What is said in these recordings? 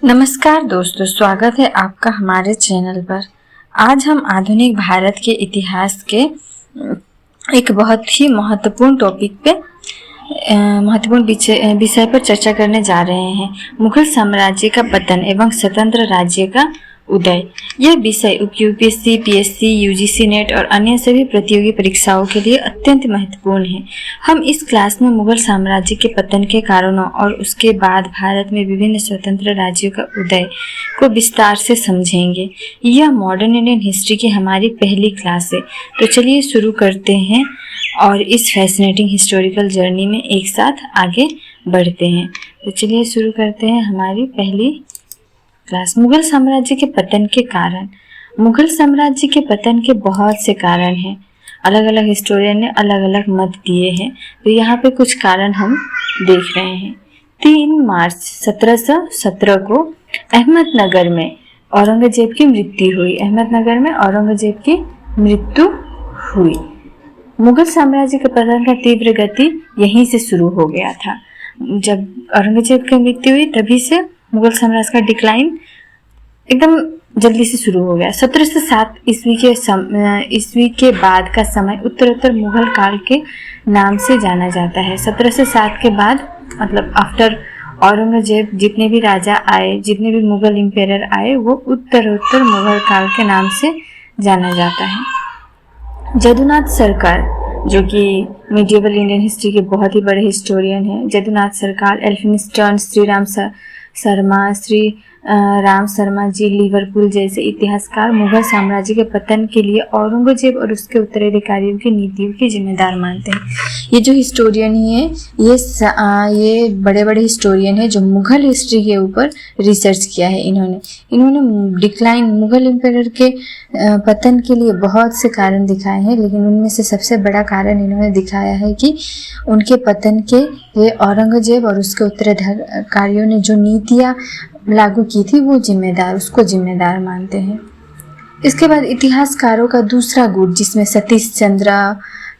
नमस्कार दोस्तों, स्वागत है आपका हमारे चैनल पर। आज हम आधुनिक भारत के इतिहास के एक बहुत ही महत्वपूर्ण टॉपिक पे महत्वपूर्ण विषय पर चर्चा करने जा रहे हैं। मुगल साम्राज्य का पतन एवं स्वतंत्र राज्य का उदय। यह विषय यूपीएससी, पीएससी, यूजीसी नेट और अन्य सभी प्रतियोगी परीक्षाओं के लिए अत्यंत महत्वपूर्ण है। हम इस क्लास में मुगल साम्राज्य के पतन के कारणों और उसके बाद भारत में विभिन्न स्वतंत्र राज्यों का उदय को विस्तार से समझेंगे। यह मॉडर्न इंडियन हिस्ट्री की हमारी पहली क्लास है, तो चलिए शुरू करते हैं और इस फैसिनेटिंग हिस्टोरिकल जर्नी में एक साथ आगे बढ़ते हैं। तो चलिए शुरू करते हैं हमारी पहली क्लास। मुगल साम्राज्य के पतन के कारण। मुगल साम्राज्य के पतन के बहुत से कारण हैं। अलग अलग हिस्टोरियन ने अलग अलग मत दिए हैं, तो यहाँ पे कुछ कारण हम देख रहे हैं। 3 मार्च 1717 को अहमदनगर में औरंगजेब की मृत्यु हुई। अहमदनगर में औरंगजेब की मृत्यु हुई। मुगल साम्राज्य के पतन का तीव्र गति यहीं से शुरू हो गया था। जब औरंगजेब की मृत्यु हुई तभी से मुगल साम्राज्य का डिक्लाइन एकदम जल्दी से शुरू हो गया। 1707 ईस्वी के बाद का समय उत्तरोत्तर मुगल काल के नाम से जाना जाता है। 1707 के बाद मतलब आफ्टर औरंगजेब जितने भी राजा आए, जितने भी मुगल एम्पायर आए, वो उत्तरोत्तर मुगल काल के नाम से जाना जाता है। जदुनाथ सरकार, जो कि मिडिएवल इंडियन हिस्ट्री के बहुत ही बड़े हिस्टोरियन हैं, जदुनाथ सरकार, एल्फिंस्टन, श्री राम शर्मा जी लिवरपूल जैसे इतिहासकार मुगल साम्राज्य के पतन के लिए औरंगजेब और उसके उत्तराधिकारियों की नीतियों के जिम्मेदार मानते हैं। ये जो हिस्टोरियन ही है, ये बड़े बड़े हिस्टोरियन है जो मुगल हिस्ट्री के ऊपर रिसर्च किया है। इन्होंने डिक्लाइन मुगल एम्पायर के पतन के लिए बहुत से कारण दिखाए हैं, लेकिन उनमें से सबसे बड़ा कारण इन्होंने दिखाया है कि उनके पतन के लिए औरंगजेब और उसके उत्तराधिकारियों ने जो नीतियाँ लागू की थी वो उसको जिम्मेदार मानते हैं। इसके बाद इतिहासकारों का दूसरा गुट, जिसमें सतीश चंद्र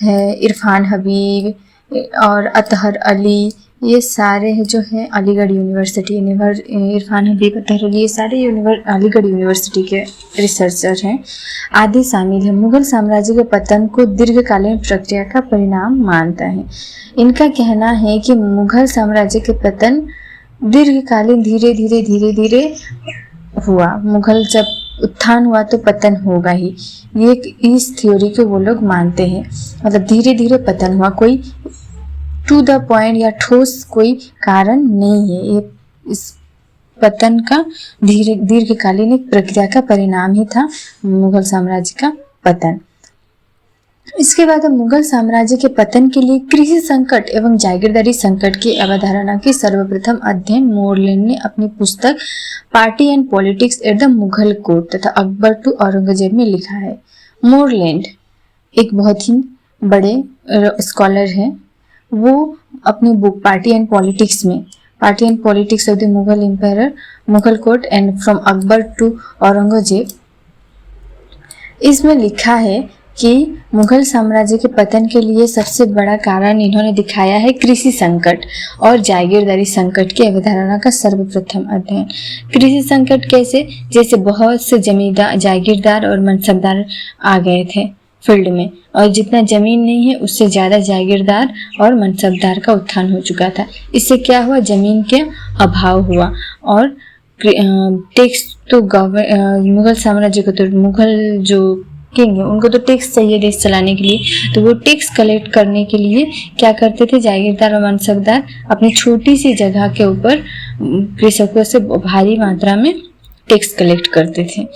है, इरफान हबीब और अतहर अली, ये सारे जो हैं अलीगढ़ यूनिवर्सिटी, इरफान हबीब, अतहर अली, ये सारे अलीगढ़ यूनिवर्सिटी के रिसर्चर हैं, आदि शामिल है। मुगल साम्राज्य के पतन को दीर्घकालीन प्रक्रिया का परिणाम मानता है। इनका कहना है कि मुगल साम्राज्य के पतन दीर्घकालीन धीरे धीरे हुआ। मुगल जब उत्थान हुआ तो पतन होगा ही, ये इस थ्योरी को वो लोग मानते हैं। मतलब धीरे धीरे पतन हुआ, कोई टू द पॉइंट या ठोस कोई कारण नहीं है। ये इस पतन का दीर्घकालीन एक प्रक्रिया का परिणाम ही था मुगल साम्राज्य का पतन। इसके बाद मुगल साम्राज्य के पतन के लिए कृषि संकट एवं जागीरदारी संकट की अवधारणा की सर्वप्रथम अध्ययन मोरलैंड ने अपनी पुस्तक party and politics at the Mughal court तथा अकबर टू औरंगजेब में लिखा है। मोरलैंड एक बहुत ही बड़े स्कॉलर हैं। वो अपनी book party and politics of the Mughal empire, Mughal court and from Akbar to Aurangzeb, इसमें लिखा है कि मुगल साम्राज्य के पतन के लिए सबसे बड़ा कारण इन्होंने दिखाया है कृषि संकट और जागीरदारी संकट की अवधारणा का सर्वप्रथम अध्ययन। कृषि संकट कैसे? जैसे बहुत से जमींदार, जागीरदार और मनसबदार आ गए थे फील्ड में, और जितना जमीन नहीं है उससे ज़्यादा जागीरदार और मनसबदार का उत्थान हो चुका था। इससे क्या हुआ? जमीन के अभाव हुआ और टैक्स तो मुगल साम्राज्य को, तो मुगल जो किंग है उनको तो टैक्स चाहिए देश चलाने के लिए, तो वो टैक्स कलेक्ट करने के लिए क्या करते थे? जागीरदार और मनसबदार अपनी छोटी सी जगह के ऊपर कृषकों से भारी मात्रा में टैक्स कलेक्ट करते थे।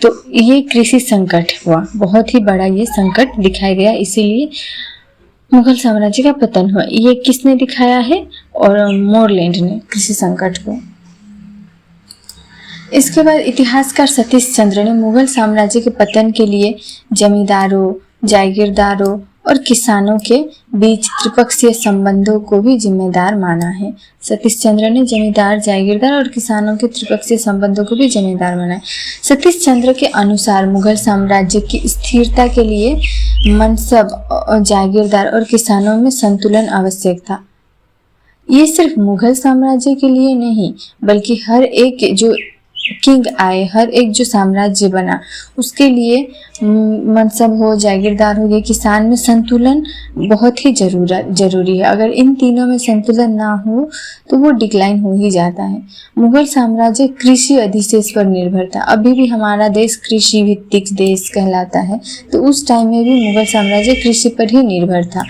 तो ये कृषि संकट हुआ, बहुत ही बड़ा ये संकट दिखाया गया, इसीलिए मुगल साम्राज्य का पतन हुआ। ये किसने दिखाया है? और मोरलैंड ने कृषि संकट को। इसके बाद इतिहासकार सतीश चंद्र ने मुगल साम्राज्य के पतन के लिए जमींदारों, जागीरदारों और किसानों के बीच त्रिपक्षीय संबंधों को भी जिम्मेदार माना है। सतीश चंद्र ने जमींदार, जागीरदार और किसानों के त्रिपक्षीय संबंधों को भी जिम्मेदार माना है। सतीश चंद्र के अनुसार मुगल साम्राज्य की स्थिरता के लिए मनसब, जागीरदार और किसानों में संतुलन आवश्यक था। ये सिर्फ मुगल साम्राज्य के लिए नहीं बल्कि हर एक जो किंग आए, हर एक जो साम्राज्य बना उसके लिए मनसब हो, जागीरदार हो, ये किसान में संतुलन बहुत ही जरूरी है। अगर इन तीनों में संतुलन ना हो तो वो डिक्लाइन हो ही जाता है। मुगल साम्राज्य कृषि अधिशेष पर निर्भर था। अभी भी हमारा देश कृषि भित्तिक देश कहलाता है, तो उस टाइम में भी मुगल साम्राज्य कृषि पर ही निर्भर था।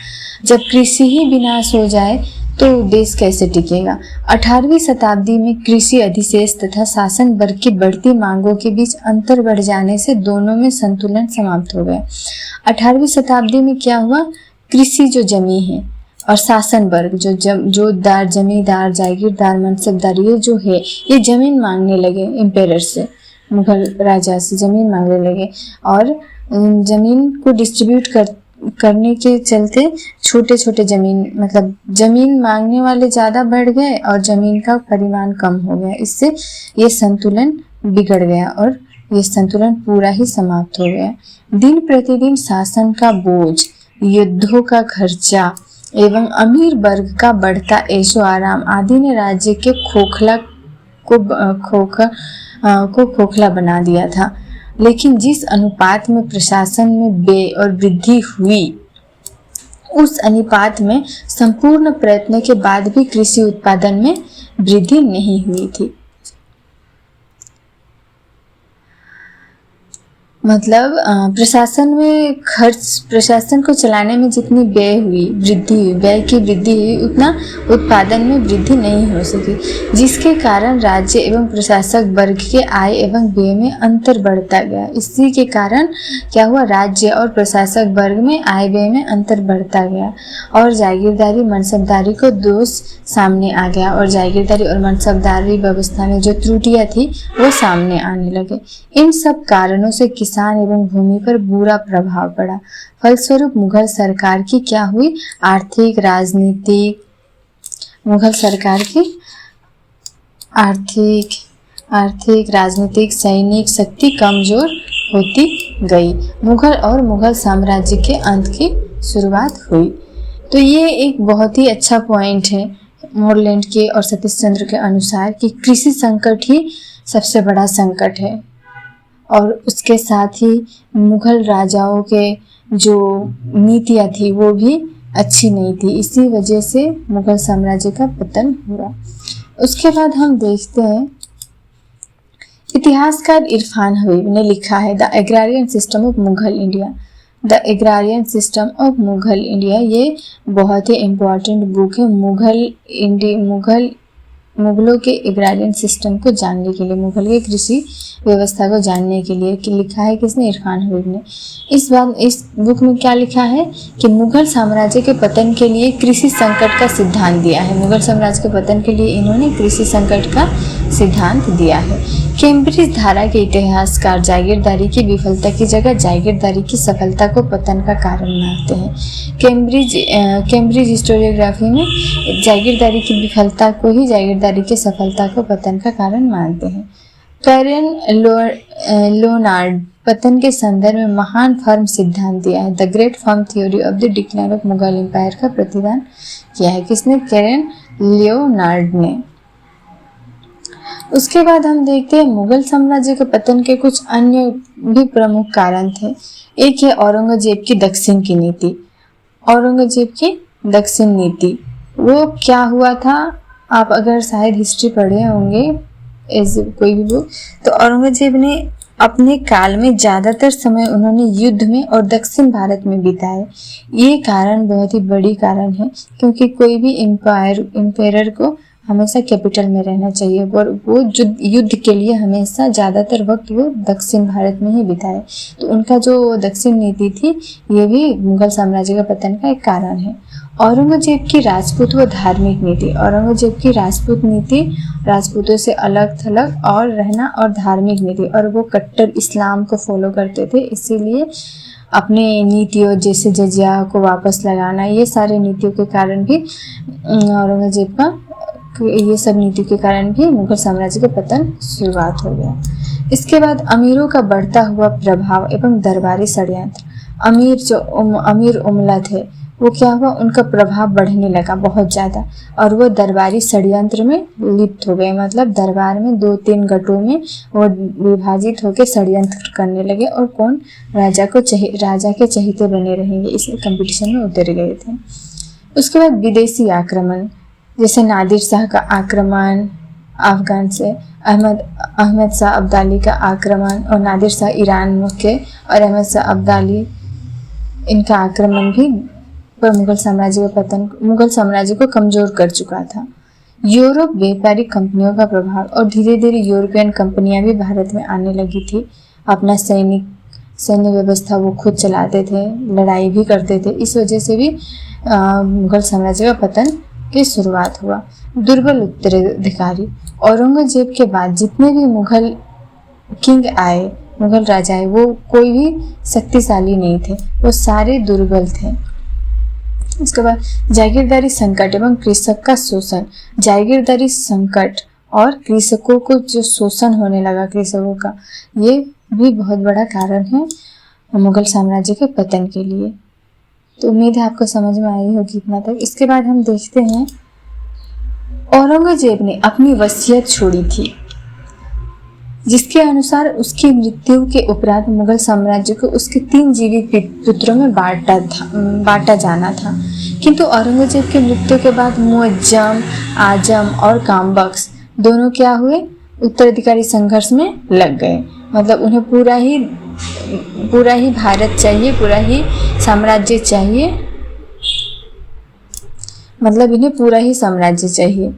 जब कृषि ही विनाश हो जाए तो देश कैसे टिकेगा। 18वीं शताब्दी में कृषि अधिशेष तथा शासन वर्ग की बढ़ती मांगों के बीच अंतर बढ़ जाने से दोनों में संतुलन समाप्त हो गया। 18वीं शताब्दी में क्या हुआ, कृषि जो जमी है और शासन वर्ग जो जमींदार, जागीरदार, मनसबदार ये जो है ये जमीन मांगने लगे एम्पेरर से, मुगल राजा से जमीन मांगने लगे और जमीन को डिस्ट्रीब्यूट करने के चलते छोटे छोटे जमीन मतलब जमीन मांगने वाले ज़्यादा बढ़ गए और जमीन का परिमाण कम हो गया। इससे ये संतुलन बिगड़ गया और ये संतुलन पूरा ही समाप्त हो गया। दिन प्रतिदिन शासन का बोझ, युद्धों का खर्चा एवं अमीर वर्ग का बढ़ता ऐशो आराम आदि ने राज्य के खोखला बना दिया था। लेकिन जिस अनुपात में प्रशासन में व्यय और वृद्धि हुई उस अनुपात में संपूर्ण प्रयत्न के बाद भी कृषि उत्पादन में वृद्धि नहीं हुई थी। मतलब प्रशासन को चलाने में जितनी व्यय की वृद्धि हुई उतना उत्पादन में वृद्धि नहीं हो सकी, जिसके कारण राज्य एवं प्रशासक वर्ग के आय एवं व्यय में अंतर बढ़ता गया। इसी के कारण क्या हुआ, राज्य और प्रशासक वर्ग में आय व्यय में अंतर बढ़ता गया और जागीरदारी मनसबदारी को दोष सामने आ गया और जागीरदारी और मनसबदारी व्यवस्था में जो त्रुटियां थी वो सामने आने लगे। इन सब कारणों से किसान एवं भूमि पर बुरा प्रभाव पड़ा। फलस्वरूप मुगल सरकार की क्या हुई, आर्थिक राजनीतिक सैनिक शक्ति कमजोर होती गई। मुगल साम्राज्य के अंत की शुरुआत हुई। तो ये एक बहुत ही अच्छा पॉइंट है मोरलैंड के और सतीश चंद्र के अनुसार कि कृषि संकट ही सबसे बड़ा संकट है और उसके साथ ही मुगल राजाओं के जो नीतियाँ थी वो भी अच्छी नहीं थी। इसी वजह से मुगल साम्राज्य का पतन हुआ। उसके बाद हम देखते हैं इतिहासकार इरफान हबीब ने लिखा है the agrarian system of Mughal India. The agrarian system of Mughal India ये बहुत ही इम्पोर्टेंट बुक है मुगलों के एग्रारियन सिस्टम को जानने के लिए, मुगल के कृषि व्यवस्था को जानने के लिए कि लिखा है किसने, इरफान हबीब ने। इस बुक में क्या लिखा है कि मुगल साम्राज्य के पतन के लिए कृषि संकट का सिद्धांत दिया है। मुगल साम्राज्य के पतन के लिए इन्होंने कृषि संकट का सिद्धांत दिया है। कैम्ब्रिज धारा के इतिहासकार जागीरदारी की विफलता की जगह जागीरदारी की सफलता को पतन का कारण मानते हैं। कैम्ब्रिज हिस्टोरियोग्राफी में जागीरदारी की विफलता को ही जागीरदारी की सफलता को पतन का कारण मानते हैं। कैरन लोनार्ड पतन के संदर्भ में महान फर्म सिद्धांत दिया है। The great firm theory of the decline of Mughal empire का प्रतिदान किया है। किसने? कैरन लियोनार्ड ने। उसके बाद हम देखते हैं मुगल साम्राज्य के पतन के कुछ अन्य भी प्रमुख कारण थे। एक है औरंगजेब की दक्षिण की नीति। औरंगजेब की दक्षिण नीति वो क्या हुआ था, आप अगर शायद हिस्ट्री पढ़े होंगे कोई भी बुक, तो औरंगजेब ने अपने काल में ज़्यादातर समय उन्होंने युद्ध में और दक्षिण भारत में बिताए। ये कारण बहुत ही बड़ी कारण है क्योंकि कोई भी एम्पायर को हमेशा कैपिटल में रहना चाहिए और वो युद्ध के लिए हमेशा ज़्यादातर वक्त वो दक्षिण भारत में ही बिताए। तो उनका जो दक्षिण नीति थी ये भी मुगल साम्राज्य का पतन का एक कारण है। औरंगजेब की राजपूत व धार्मिक नीति। औरंगजेब की राजपूत नीति राजपूतों से अलग थलग और रहना और धार्मिक नीति, और वो कट्टर इस्लाम को फॉलो करते थे, इसीलिए अपने नीतियों जैसे जजिया को वापस लगाना, ये सारे नीतियों के कारण भी औरंगजेब का ये सब नीति के कारण भी मुगल साम्राज्य का पतन शुरुआत हो गया। इसके बाद अमीरों का बढ़ता हुआ प्रभाव एवं दरबारी षड्यंत्र। अमीर उमला थे वो क्या हुआ, उनका प्रभाव बढ़ने लगा बहुत ज़्यादा और वो दरबारी षड्यंत्र में लिप्त हो गए। मतलब दरबार में 2-3 गठों में वो विभाजित होकर षड्यंत्र करने लगे और कौन राजा के चहेते बने रहेंगे, इस कंपटीशन में उतर गए थे। उसके बाद विदेशी आक्रमण, जैसे नादिर शाह का आक्रमण अफगान से, अहमद शाह अब्दाली का आक्रमण और नादिर शाह ईरान के और अहमद शाह अब्दाली इनका आक्रमण भी पर मुगल साम्राज्य को कमजोर कर चुका था। यूरोप व्यापारिक कंपनियों का प्रभाव और धीरे धीरे यूरोपियन कंपनियां भी भारत में आने लगी थी। अपना सैन्य व्यवस्था वो खुद चलाते थे, लड़ाई भी करते थे। इस वजह से भी मुगल साम्राज्य का पतन की शुरुआत हुआ। दुर्बल उत्तराधिकारी, औरंगजेब के बाद जितने भी मुगल राजा आए वो कोई भी शक्तिशाली नहीं थे, वो सारे दुर्बल थे। उसके बाद जागीरदारी संकट एवं कृषक का शोषण। जागीरदारी संकट और कृषकों को जो शोषण होने लगा कृषकों का, ये भी बहुत बड़ा कारण है मुगल साम्राज्य के पतन के लिए। तो उम्मीद है आपको समझ में आई होगी इतना तक। इसके बाद हम देखते हैं औरंगजेब ने अपनी वसीयत छोड़ी थी, जिसके अनुसार उसकी मृत्यु के उपरांत मुगल साम्राज्य को उसके 3 जीवित पुत्रों में बांटा जाना था। किंतु औरंगजेब की मृत्यु के बाद मुअज्जम, आजम और कामबख्श दोनों क्या हुए, उत्तराधिकारी संघर्ष में लग गए। मतलब उन्हें पूरा ही भारत चाहिए, पूरा ही साम्राज्य चाहिए, मतलब इन्हें पूरा ही साम्राज्य चाहिए।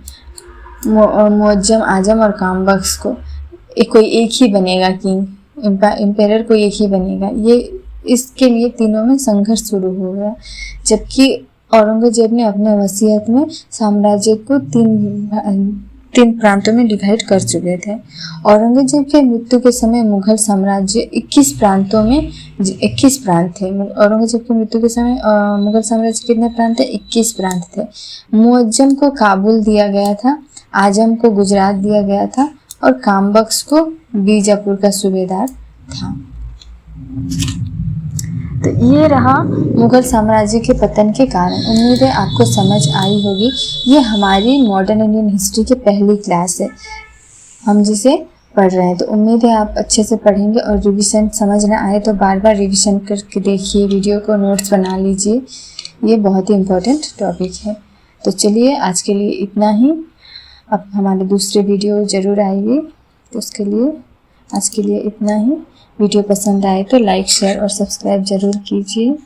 मुअज्जम, आजम और कामबख्श को कोई एक ही बनेगा, किंग एम्पायर कोई एक ही बनेगा। ये इसके लिए तीनों में संघर्ष शुरू हो गया। जबकि औरंगजेब ने अपने वसीयत में साम्राज्य को तीन प्रांतों में डिवाइड कर चुके थे। औरंगजेब के मृत्यु के समय मुगल साम्राज्य 21 प्रांत थे। औरंगजेब की मृत्यु के समय मुगल साम्राज्य कितने प्रांत थे? 21 प्रांत थे। मुअज्जम को काबुल दिया गया था, आजम को गुजरात दिया गया था और कामबख्श को बीजापुर का सूबेदार था। तो ये रहा मुगल साम्राज्य के पतन के कारण। उम्मीद है आपको समझ आई होगी। ये हमारी मॉडर्न इंडियन हिस्ट्री की पहली क्लास है हम जिसे पढ़ रहे हैं। तो उम्मीद है आप अच्छे से पढ़ेंगे और रिवीजन समझ ना आए तो बार बार रिवीजन करके देखिए, वीडियो को नोट्स बना लीजिए। ये बहुत ही इम्पोर्टेंट टॉपिक है। तो चलिए आज के लिए इतना ही। अब हमारे दूसरे वीडियो ज़रूर आएगी, तो उसके लिए आज के लिए इतना ही। वीडियो पसंद आए तो लाइक, शेयर और सब्सक्राइब ज़रूर कीजिए।